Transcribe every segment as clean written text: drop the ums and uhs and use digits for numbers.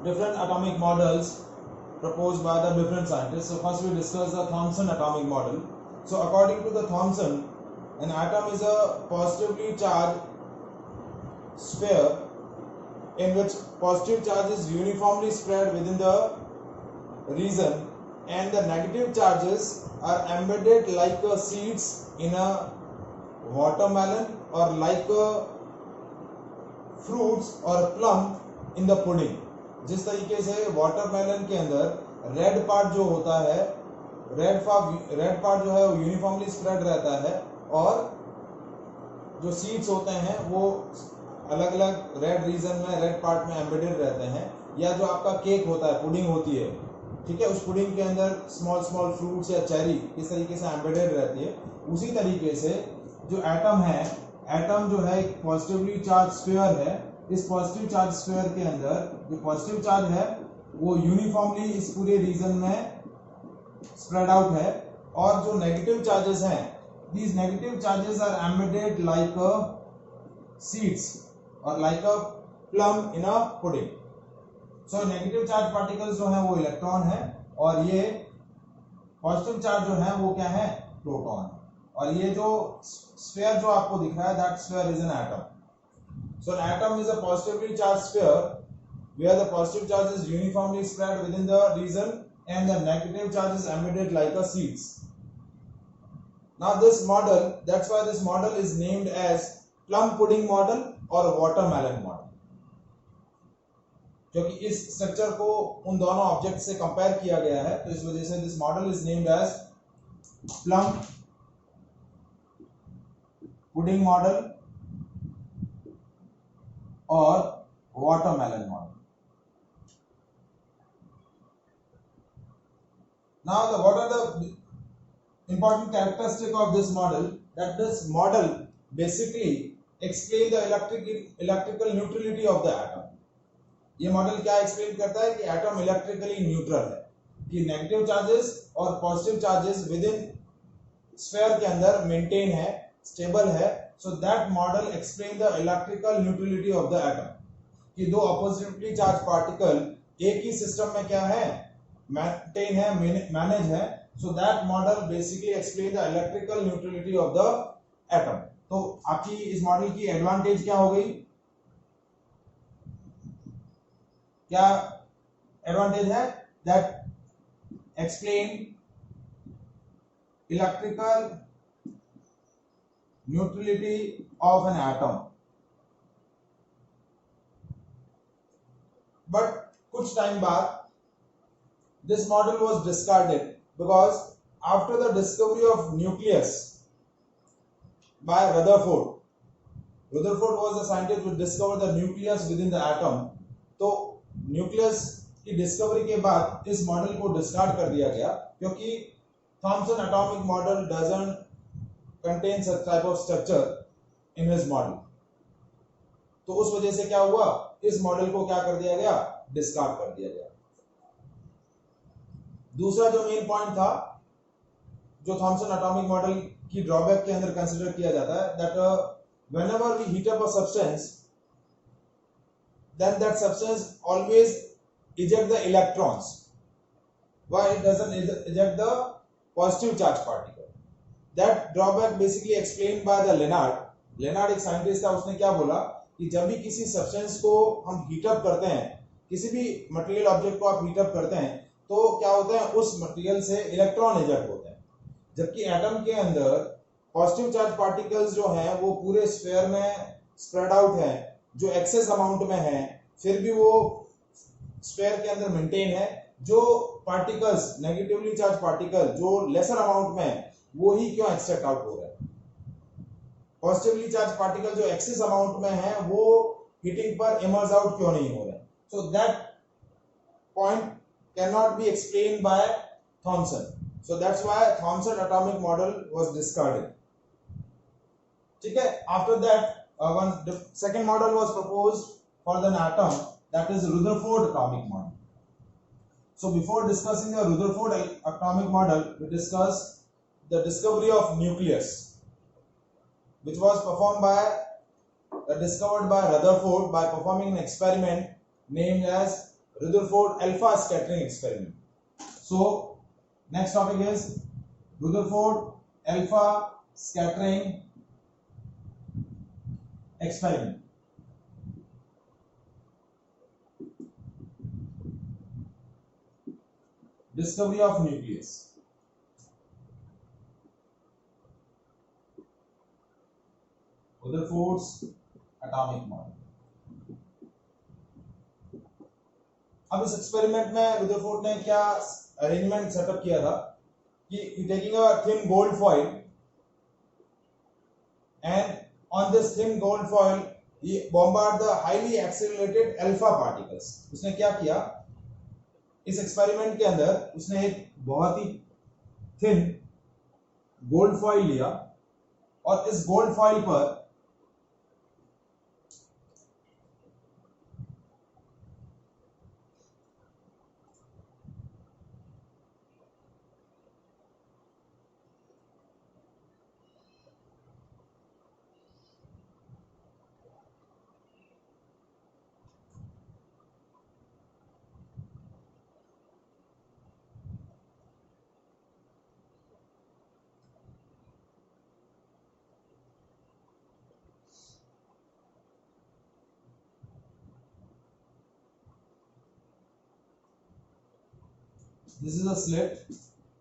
different atomic models proposed by the different scientists. So first we discuss the Thomson atomic model. So according to the Thomson, an atom is a positively charged sphere in which positive charge is uniformly spread within the region and the negative charges are embedded like seeds in a watermelon or like fruits or plum in the pudding. जिस तरीके से watermelon के अंदर red part जो होता है, red part जो है वो यूनिफॉर्मली स्प्रेड रहता है और जो सीड्स होते हैं वो अलग अलग रेड रीजन में, रेड पार्ट में एम्बेडेड रहते हैं, या जो आपका केक होता है, पुडिंग होती है, ठीक है, उस पुडिंग के अंदर स्मॉल स्मॉल फ्रूट्स या चेरी इस तरीके से एम्बेडेड रहती है. उसी तरीके से जो एटम है, एटम जो है एक पॉजिटिवली चार्ज स्फीयर है. इस पॉजिटिव चार्ज स्फीयर के अंदर जो पॉजिटिव चार्ज है वो यूनिफॉर्मली इस पूरे रीजन में स्प्रेड आउट है और जो नेगेटिव चार्जेस हैं, these negative charges are embedded like seeds or like a plum in a pudding. So negative charge particles जो है वो इलेक्ट्रॉन है और ये पॉजिटिव चार्ज जो है वो क्या है, प्रोटॉन. और ये जो स्फीयर जो आपको दिख रहा है, that sphere is an atom. So an atom is a positively charged sphere where the positive charge is uniformly spread within the region and the negative charge is embedded like a seeds. Now this model, that's why this model is named as plum pudding model or watermelon model, क्योंकि इस structure को उन दोनों object से compare किया गया है, तो इस वजह से this model is named as plum pudding model और watermelon model. Now what are the important characteristic of this model? That this model basically explain the electrical neutrality of the atom. ये model क्या explain करता है कि atom electrically neutral है, कि negative charges और positive charges with in sphere के अंदर मेंटेन है, स्टेबल है. सो that model explain the electrical neutrality of the atom, कि दो अपोजिटली चार्ज पार्टिकल एक ही सिस्टम में क्या है, मेंटेन है, मैनेज है. So that model basically explain the electrical neutrality of the atom. तो आपकी इस मॉडल की एडवांटेज क्या हो गई, क्या एडवांटेज है? That explain electrical neutrality of an atom. But कुछ टाइम बाद this model was discarded because after the discovery of nucleus by Rutherford was the scientist who discovered the nucleus within the atom. तो nucleus की discovery के बाद इस model को discard कर दिया गया, क्योंकि Thomson atomic model doesn't contain such type of structure in his model. तो उस वजह से क्या हुआ, इस मॉडल को क्या कर दिया गया, डिस्कार्ड कर दिया गया. दूसरा जो मेन पॉइंट था जो थॉमसन एटॉमिक मॉडल की ड्रॉबैक के अंदर कंसीडर किया जाता है, that whenever we heat up a substance then that substance always eject the electrons. Why it doesn't eject the positive charge particle? That drawback basically explained by the Leonard एक scientist था, उसने क्या बोला कि जब भी किसी सब्सटेंस को हम हीट अप करते हैं, किसी भी मटेरियल ऑब्जेक्ट को आप हीट अप करते हैं, तो क्या होता है, उस मटेरियल से इलेक्ट्रॉन इजेक्ट होते हैं. जबकि एटम के अंदर पॉजिटिव चार्ज पार्टिकल्स जो हैं वो पूरे स्फीयर में स्प्रेड आउट है, जो एक्सेस अमाउंट में है, फिर भी वो स्फीयर के अंदर मेंटेन है. जो पार्टिकल्स नेगेटिवली चार्ज पार्टिकल जो लेसर अमाउंट में है, वो ही क्यों एक्सट्रैक्ट आउट हो रहा है. पॉजिटिवली चार्ज पार्टिकल जो एक्सेस अमाउंट में है वो हीटिंग पर इमर्ज आउट क्यों नहीं हो रहे. So that point cannot be explained by Thomson. So that's why Thomson atomic model was discarded. ठीक है. After that, one the second model was proposed for the atom, that is Rutherford atomic model. So before discussing the Rutherford atomic model, we discuss the discovery of nucleus, which was discovered by Rutherford by performing an experiment named as Rutherford alpha scattering experiment. So next topic is Rutherford alpha scattering experiment. Discovery of nucleus. Rutherford's atomic model. अब इस experiment में Rutherford ने क्या arrangement setup किया था कि taking a thin gold foil and on this thin gold foil he bombard the highly accelerated alpha particles. उसने क्या किया इस एक्सपेरिमेंट के अंदर, उसने एक बहुत ही थिन गोल्ड फॉइल लिया और इस गोल्ड फॉइल पर this is a slit,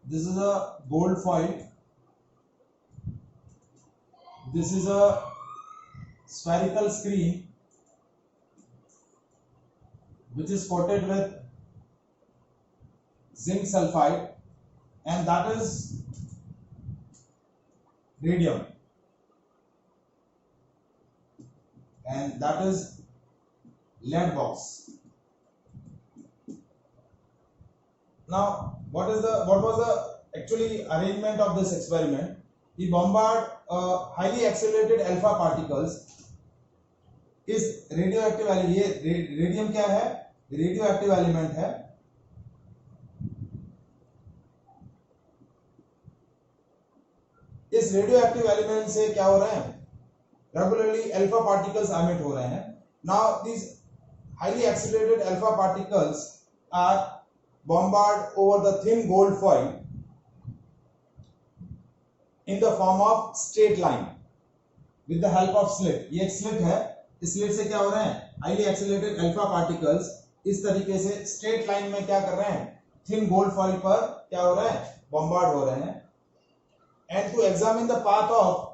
this is a gold foil, this is a spherical screen which is coated with zinc sulfide, and that is radium, and that is lead box. Now what was the actually arrangement of this experiment? He bombard highly accelerated alpha particles. इस radioactive ये radium क्या है? Radioactive element है. इस radioactive element से क्या हो रहे हैं? रेगुलरली अल्फा पार्टिकल्स एमिट हो रहे हैं. Now these highly accelerated alpha particles are bombard over the thin gold foil in the form of straight line with the help of slit. ये एक स्लिट है. इस स्लिट से क्या हो रहे हैं? हाईली एक्सेलरेटेड अल्फा पार्टिकल्स इस तरीके से स्ट्रेट लाइन में क्या कर रहे हैं? थिन गोल्ड फॉइल पर क्या हो रहा है? बॉम्बार्ड हो रहे हैं. And to examine the path of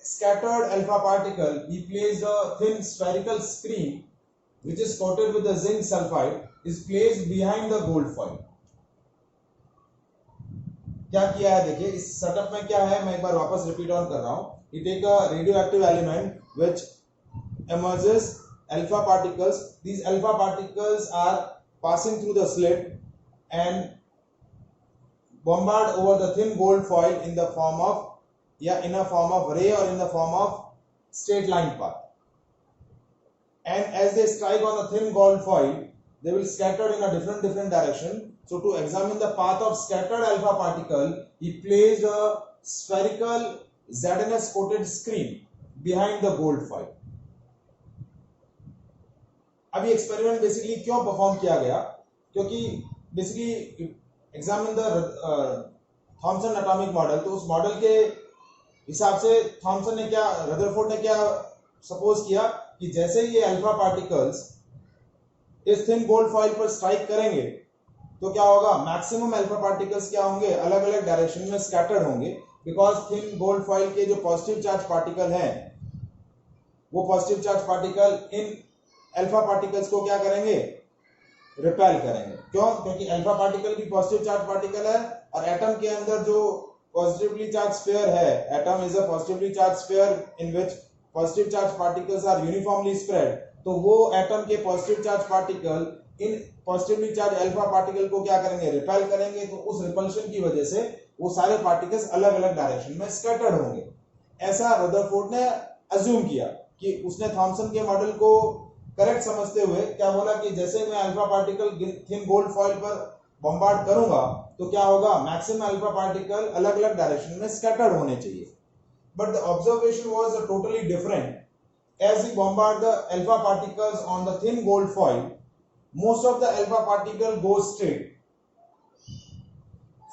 scattered alpha particle, he placed a thin spherical screen which is coated with the zinc sulfide is placed behind the gold foil. क्या किया है देखिए इस सेटअप में क्या है, मैं एक बार वापस रिपीट ऑन कर रहा हूं. You take a radioactive element which emerges alpha particles. These alpha particles are passing through the slit and bombard over the thin gold foil in the form of in a form of ray or in the form of straight line path. And as they strike on the thin gold foil, they will scatter in a different direction. So to examine the path of scattered alpha particle, he placed a spherical ZNS coated screen behind the gold foil. अब ये experiment basically क्यों perform किया गया? क्योंकि basically examine the Thomson atomic model, तो उस model के हिसाब से थॉमसन ने क्या, रदरफोर्ड ने क्या सपोज किया कि जैसे ये अल्फा पार्टिकल्स इस थिन गोल्ड फॉइल पर स्ट्राइक करेंगे तो क्या होगा? मैक्सिमम अल्फा पार्टिकल्स क्या होंगे? अलग अलग डायरेक्शन में स्कैटर्ड होंगे, बिकॉज थिन गोल्ड फॉइल के जो पॉजिटिव चार्ज पार्टिकल हैं वो positive charge particle in alpha particles को क्या करेंगे? रिपेल करेंगे. क्यों? क्योंकि अल्फा पार्टिकल भी पॉजिटिव चार्ज पार्टिकल है और एटम के अंदर जो positively charged sphere है, atom is a positively charged sphere in which positive charged particles are uniformly spread. तो वो एटम के positive charged particle इन positively charged alpha particle को क्या करेंगे? रिपेल करेंगे. तो उस रिपल्शन की वजह से वो सारे पार्टिकल्स अलग अलग डायरेक्शन में स्कैटर्ड होंगे. ऐसा रदरफोर्ड ने अज्यूम किया कि उसने थॉमसन के मॉडल को करेक्ट समझते हुए क्या बोला कि जैसे मैं alpha particle thin gold foil पर बॉम्बार्ड करूंगा तो क्या होगा? मैक्सिमम अल्फा पार्टिकल अलग अलग डायरेक्शन में स्कैटर्ड होने चाहिए. But the observation was totally different. as we bombard the alpha particles on the thin gold foil, most of the alpha particle goes straight.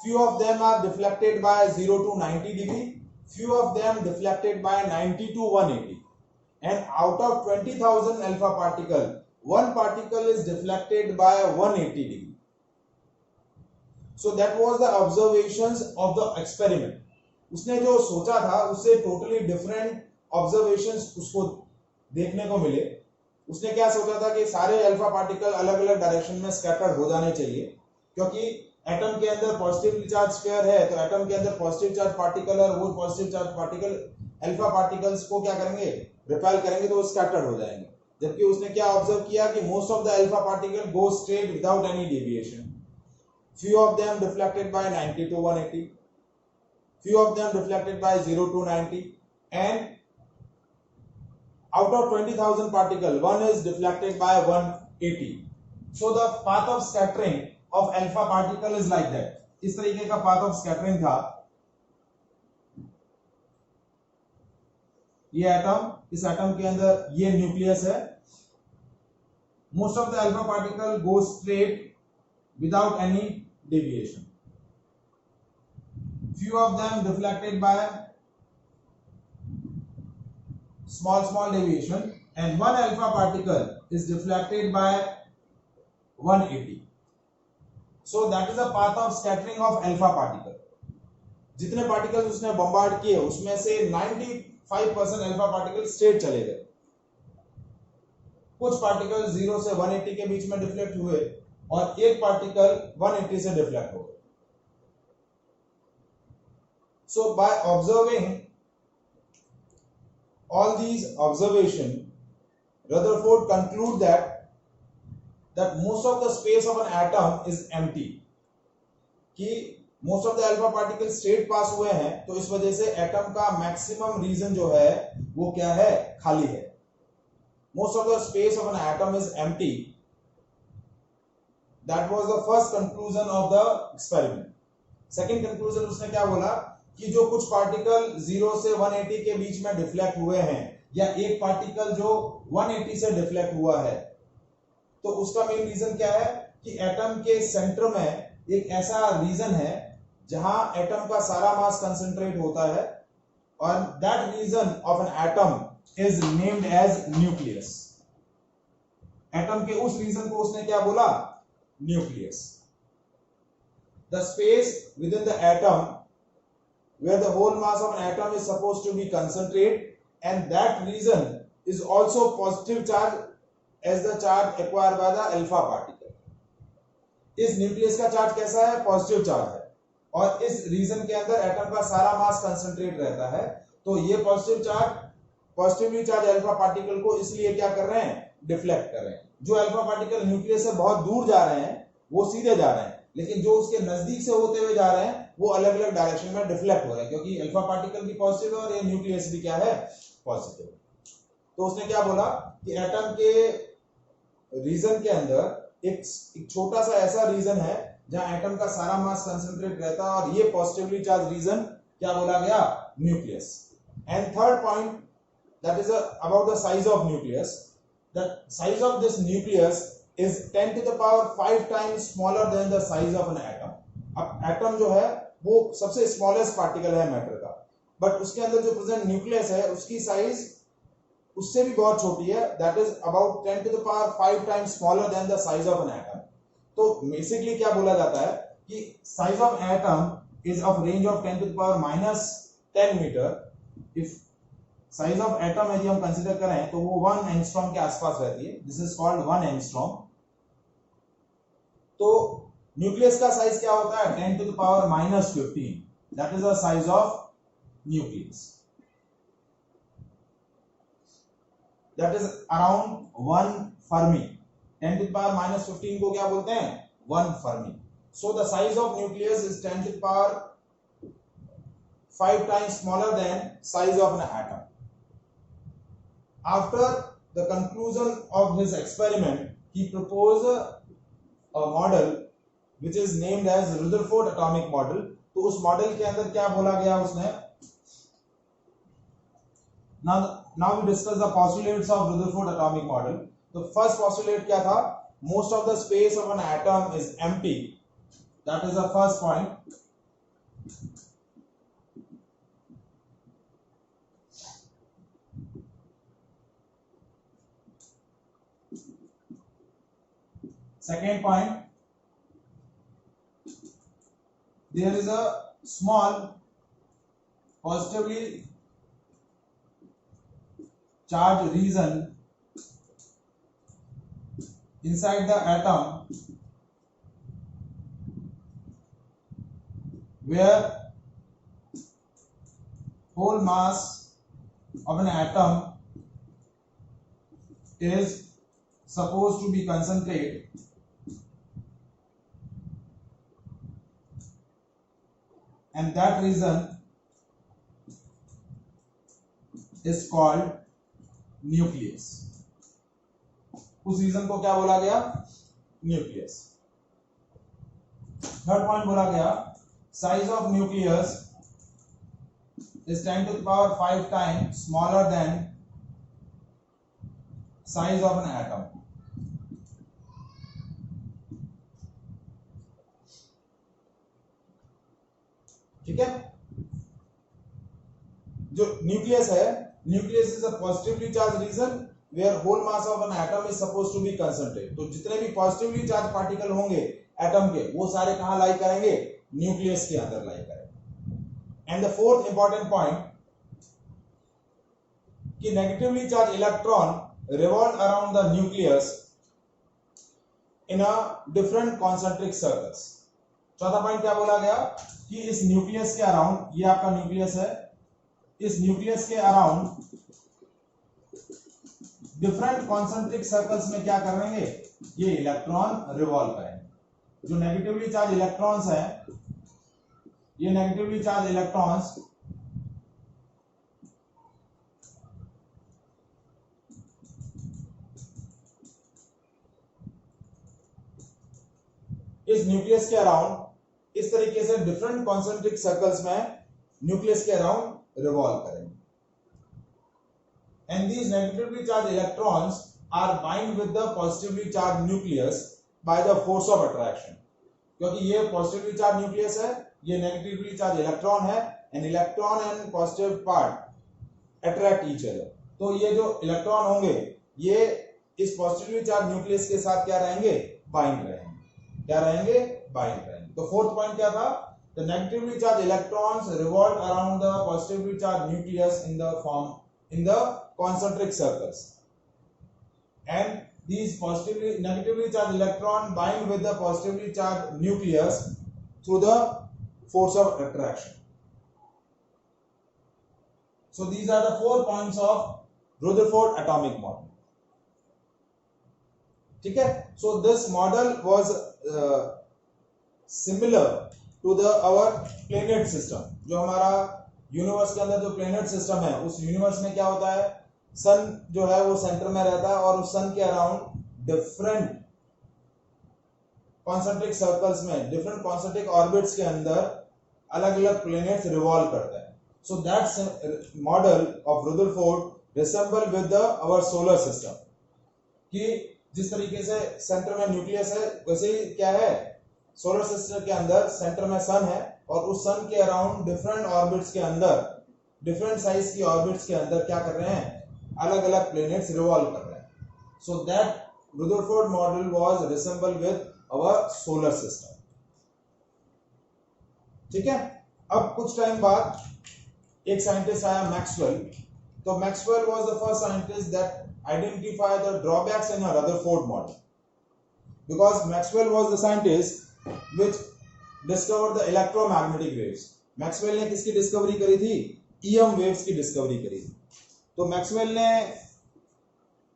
Few of them are deflected by 0 to 90 degree, few of them deflected by 90 to 180, and out of 20,000 alpha particle, one particle is deflected by 180 degree. So that was the observations of the experiment. उसने जो सोचा था उससे totally different observations उसको देखने को मिले. उसने क्या सोचा था कि सारे अल्फा पार्टिकल अलग अलग डायरेक्शन में स्कैटर्ड हो जाने चाहिए, क्योंकि एटम के अंदर पॉजिटिवली चार्ज स्फीयर है, तो एटम के अंदर पॉजिटिव चार्ज पार्टिकल है, वो positive charge particle alpha particles को क्या करेंगे, रिपेल करेंगे, तो वो स्कैटर्ड हो जाएंगे. जबकि उसने क्या ऑब्जर्व किया कि most of the alpha particle go straight without any deviation. Few of them deflected by 90 to 180, few of them deflected by 0 to 90, and out of 20,000 particle, one is deflected by 180. So the path of scattering of alpha particle is like that. इस तरीके का path of scattering था. ये atom, इस atom के अंदर ये nucleus है. Most of the alpha particle go straight without any deviation. Few of them deflected by small deviation, and one alpha particle is deflected by 180. So that is the path of scattering of alpha particle. जितने particles उसने bombard किए उसमें से 95% alpha particle straight चले गए. कुछ particle 0 से 180 के बीच में डिफ्लेक्ट हुए और एक पार्टिकल 180 से डिफ्लेक्ट हो गए. So by observing all these observations, Rutherford conclude that most of the space of an atom is empty. कि most of the alpha particles straight pass हुए हैं, तो इस वजह से एटम का मैक्सिमम रीजन जो है वो क्या है, खाली है. Most of the space of an atom is empty. That was the first conclusion of the experiment. Second conclusion उसने क्या बोला कि जो कुछ पार्टिकल 0 से 180 के बीच में डिफ्लेक्ट हुए हैं, या एक पार्टिकल जो 180 से डिफ्लेक्ट हुआ है, तो उसका मेन रीजन क्या है कि एटम के सेंटर में एक ऐसा रीजन है जहां एटम का सारा मास कंसंट्रेट होता है, और that region of an atom is named as nucleus. Atom के उस रीजन को उसने क्या बोला, nucleus. The space within the atom where the whole mass of an atom is supposed to be concentrated, and that region is also positive charge as the charge acquired by the alpha particle. इस nucleus का charge कैसा है, positive charge है, और इस reason के अंदर atom का सारा मास कंसंट्रेट रहता है. तो ये positive charge, positively charge alpha particle को इसलिए क्या कर रहे हैं, डिफ्लेक्ट कर रहे हैं. जो अल्फा पार्टिकल न्यूक्लियस से बहुत दूर जा रहे हैं वो सीधे जा रहे हैं, लेकिन जो उसके नजदीक से होते हुए जा रहे हैं वो अलग अलग डायरेक्शन में डिफ्लेक्ट हो रहे हैं, क्योंकि अल्फा पार्टिकल भी पॉजिटिव है और ये न्यूक्लियस भी क्या है, पॉजिटिव. तो उसने क्या बोला कि एटम के रीजन के अंदर एक छोटा सा ऐसा रीजन है जहां एटम का सारा मास कंसंट्रेट रहता है, और ये पॉजिटिवली चार्ज रीजन क्या बोला गया, nucleus. And third point, that is about the size of nucleus. The size of this nucleus is 10 to the power 5 times smaller than the size of an atom. अब atom जो है वो सबसे smallest particle है matter का, but उसके अंदर जो प्रेजेंट न्यूक्लियस है उसकी साइज उससे भी बहुत छोटी है. That is about 10 to the power 5 times smaller than the size of an atom. तो बेसिकली क्या बोला जाता है कि size of atom is of range of 10 to the power -10 metre. If size of atom यदि हम कंसीडर करें तो वो 1 एंगस्ट्रॉम के आसपास रहती है. This is called 1 angstrom. तो न्यूक्लियस का साइज क्या होता है, 10 to the power -15. That is the size of nucleus. That is around 1 Fermi. 10 to the power -15 को क्या बोलते हैं, 1 Fermi. So the size of nucleus is 10 to the power 5 times smaller than size of an atom. After the conclusion of his experiment, he proposed a model which is named as Rutherford atomic model. तो उस model के अंदर क्या बोला गया उसने now we discuss the postulates of Rutherford atomic model. तो first postulate क्या था? Most of the space of an atom is empty. That is the first point. Second point, there is a small positively charged region inside the atom where whole mass of an atom is supposed to be concentrated, and that region is called nucleus. उस reason को क्या बोला गया? Nucleus. Third point बोला गया, size of nucleus is 10 to the power 5 times smaller than size of an atom. ठीक है. जो न्यूक्लियस है, nucleus is a positively charge region where whole mass of an atom is supposed to be concentrated. तो जितने भी positively charge particle होंगे atom के, वो सारे कहां लाई करेंगे? न्यूक्लियस के अंदर लाई करेंगे. And the fourth important point कि negatively charge electron revolve around the nucleus in a different concentric circles. चौथा पॉइंट क्या बोला गया कि इस न्यूक्लियस के अराउंड, ये आपका न्यूक्लियस है, इस न्यूक्लियस के अराउंड डिफरेंट कॉन्सेंट्रिक सर्कल्स में क्या करेंगे? ये इलेक्ट्रॉन रिवॉल्व करेंगे. जो नेगेटिवली चार्ज इलेक्ट्रॉन्स हैं, ये नेगेटिवली चार्ज इलेक्ट्रॉन्स इस न्यूक्लियस के अराउंड इस तरीके से डिफरेंट कॉन्सेंट्रिक सर्कल्स में न्यूक्लियस के अराउंड रिवॉल्व करेंगे. And these negatively charge electrons are bind with the positively charge nucleus by the force of attraction. क्योंकि ये पॉजिटिवली चार्ज न्यूक्लियस है, ये नेगेटिवली चार्ज इलेक्ट्रॉन है, and electron and positive part attract each other. तो ये जो electron होंगे, ये इस पॉजिटिवली चार्ज न्यूक्लियस के साथ क्या रहेंगे? बाइंड रहेंगे. क्या रहेंगे? बाइंड रहेंगे. तो फोर्थ पॉइंट क्या था? The negatively charge electrons revolve around the positively charge nucleus in the concentric circles, and these negatively charged electron bind with the positively charged nucleus through the force of attraction. So these are the 4 points of Rutherford atomic model. ठीक है. So this model was similar to our planet system. जो हमारा universe के अंदर जो planet system है, उस universe में क्या होता है? सन जो है वो सेंटर में रहता है, और उस सन के अराउंड डिफरेंट कॉन्सेंट्रिक सर्कल्स में, डिफरेंट कॉन्सेंट्रिक ऑर्बिट्स के अंदर अलग अलग प्लेनेट्स रिवॉल्व करते हैं. So that model of Rutherford resemble with our solar system. कि जिस तरीके से सेंटर में न्यूक्लियस है, वैसे ही क्या है? सोलर सिस्टम के अंदर सेंटर में सन है, और उस सन के अराउंड डिफरेंट ऑर्बिट्स के अंदर, डिफरेंट साइज की ऑर्बिट्स के अंदर क्या कर रहे हैं? अलग अलग प्लैनेट्स रिवॉल्व कर रहे हैं. So that Rutherford model was resemble with our solar system. ठीक है. अब कुछ टाइम बाद एक साइंटिस्ट आया, मैक्सवेल. तो Maxwell was the first scientist that identify the drawbacks in a Rutherford model, because Maxwell was the scientist which discover the electromagnetic waves. Maxwell ने किसकी डिस्कवरी करी थी? ईएम वेव्स की डिस्कवरी करी थी. तो मैक्सवेल ने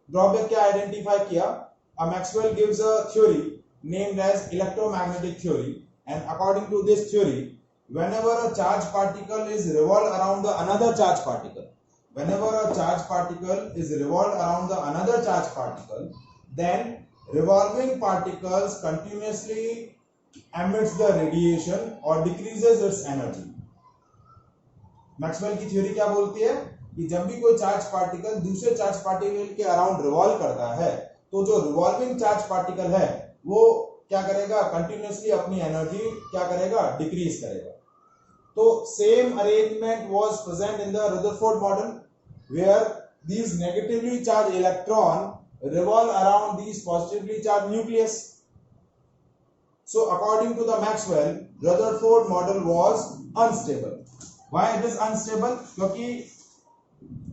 ड्रॉबैक क्या आइडेंटिफाई किया? Maxwell gives a theory named as electromagnetic theory, and according to this theory, whenever a charged particle is revolved around the another charged particle, whenever a charged particle is revolved around the another charged particle, then revolving particles continuously emits the radiation or decreases its energy. Maxwell की theory क्या बोलती है? कि जब भी कोई charge particle दूसरे charge particle के अराउंड रिवॉल्व करता है तो जो रिवॉल्विंग चार्ज पार्टिकल है वो क्या करेगा, कंटिन्यूसली अपनी एनर्जी क्या करेगा, डिक्रीज करेगा। तो same arrangement was present in the Rutherford model where these negatively charged electron revolve around these positively charged nucleus. So according to the Maxwell, Rutherford model was unstable. Why it is unstable? क्योंकि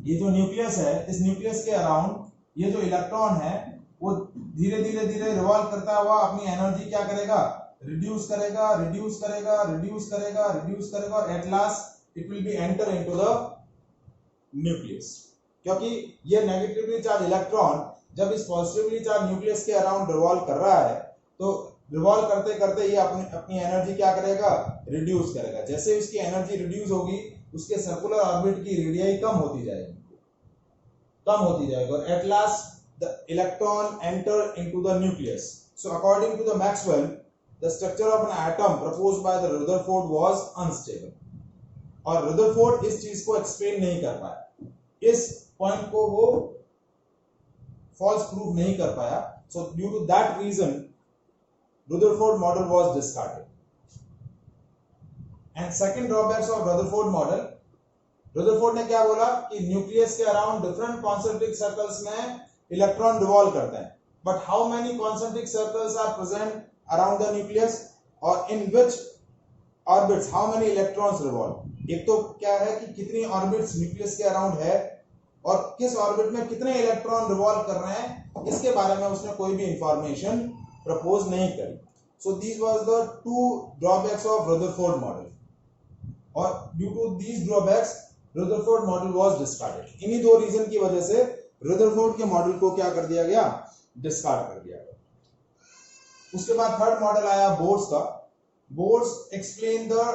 ये जो nucleus है, इस nucleus के around ये जो electron है वो धीरे धीरे धीरे रिवॉल्व करता हुआ अपनी एनर्जी क्या करेगा, रिड्यूस करेगा, रिड्यूस करेगा, रिड्यूस करेगा, रिड्यूस करेगा और at last it will be enter into the nucleus. क्योंकि ये नेगेटिवली चार्ज इलेक्ट्रॉन जब इस पॉजिटिवली चार्ज न्यूक्लियस के अराउंड रिवॉल्व कर रहा है तो रिवॉल्व करते करते ये अपनी एनर्जी क्या करेगा, रिड्यूस करेगा। जैसे उसकी एनर्जी रिड्यूस होगी उसके सर्कुलर ऑर्बिट की रेडियाई कम होती जाएगी और at last the electron enter into the nucleus. So according to the Maxwell the structure of an atom proposed by the Rutherford was unstable. और रदरफोर्ड इस चीज को एक्सप्लेन नहीं कर पाया, इस पॉइंट को वो फॉल्स प्रूफ नहीं कर पाया। So due to that reason Rutherford model was discarded. And second drawbacks of Rutherford model, Rutherford ने क्या बोला कि न्यूक्लियस के अराउंड डिफरेंट कॉन्सेंट्रिक सर्कल्स में इलेक्ट्रॉन रिवॉल्व करते हैं, but how many concentric circles are present around the nucleus और in which orbits how many electrons revolve. एक तो क्या है कि कितनी ऑर्बिट्स न्यूक्लियस के अराउंड है और किस ऑर्बिट में कितने इलेक्ट्रॉन रिवॉल्व कर रहे हैं, इसके बारे में उसने कोई भी इंफॉर्मेशन प्रपोज नहीं करी। So this was the two drawbacks of Rutherford model और due to these drawbacks Rutherford model was discarded. इन्हीं दो रीजन की वजह से रदरफोर्ड के मॉडल को क्या कर दिया गया, डिस्कार्ड कर दिया गया। उसके बाद थर्ड मॉडल आया बोर्स का। Bohr's explain the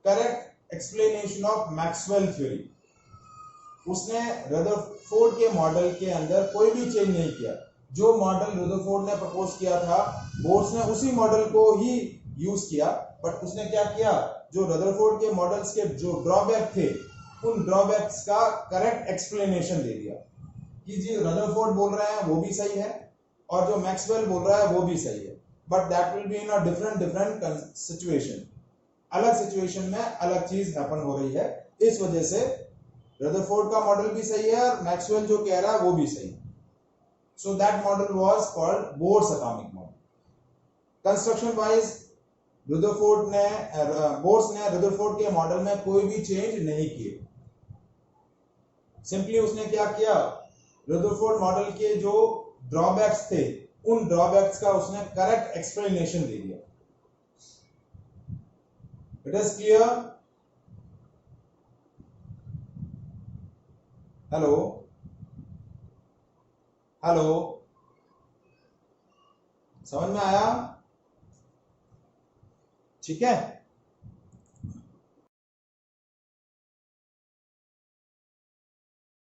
correct explanation of Maxwell theory. उसने रदरफोर्ड के मॉडल के अंदर कोई भी चेंज नहीं किया। जो मॉडल रदरफोर्ड ने प्रपोज किया था बोर्स ने उसी मॉडल को ही यूज किया, बट उसने क्या किया, जो रदरफोर्ड के मॉडल्स के जो ड्रॉबैक थे उन ड्रॉबैक्स का करेक्ट एक्सप्लेनेशन दे दिया कि जी रदरफोर्ड बोल रहे हैं वो भी सही है और जो मैक्सवेल बोल रहा है वो भी सही है, but that will be in a different situation. अलग सिचुएशन में अलग चीज हैपन हो रही है, इस वजह से रदरफोर्ड का मॉडल भी सही है और मैक्सवेल जो कह रहा है वो भी सही है। So that model was called Bohr's atomic model. Construction wise, Bohr's ने रदरफोर्ड के मॉडल में कोई भी चेंज नहीं किए। सिंपली उसने क्या किया, रदरफोर्ड मॉडल के जो ड्रॉबैक्स थे उन ड्रॉबैक्स का उसने करेक्ट एक्सप्लेनेशन दे दिया। It is clear? Hello hello, समझ में आया? ठीक है।